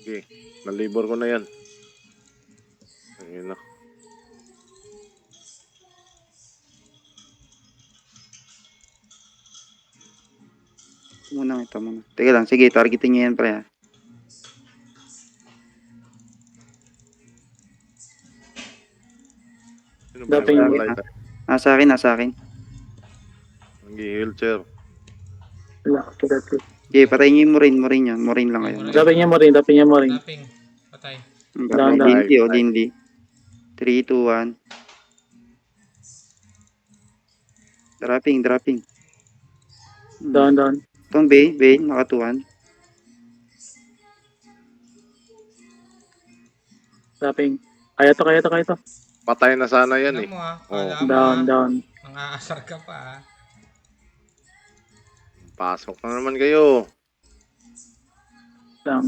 Okay. Nalibor ko na yan. Ayun na. Ito muna. Teka lang, sige, targetin niyo yan, pre, ha. Sino ba Dapat yung yung- walay? Nasa akin. Nag-wheelchair. Wala, kidat ko. Okay, patayin niyo yung Morin yan. Morin lang kayo. Dapat niya mo rin. Tapping. Patay. Down, down. Lindy, Lindy. 3, 2, 1. Dropping. Down, down. Itong Bay, nakatuan. Tapping. Kaya to. Patay na sana yan Alam eh. mo ah. Oh. Kala mo Down. Nang-aasar ka pa ah. Pasok na naman kayo. Down.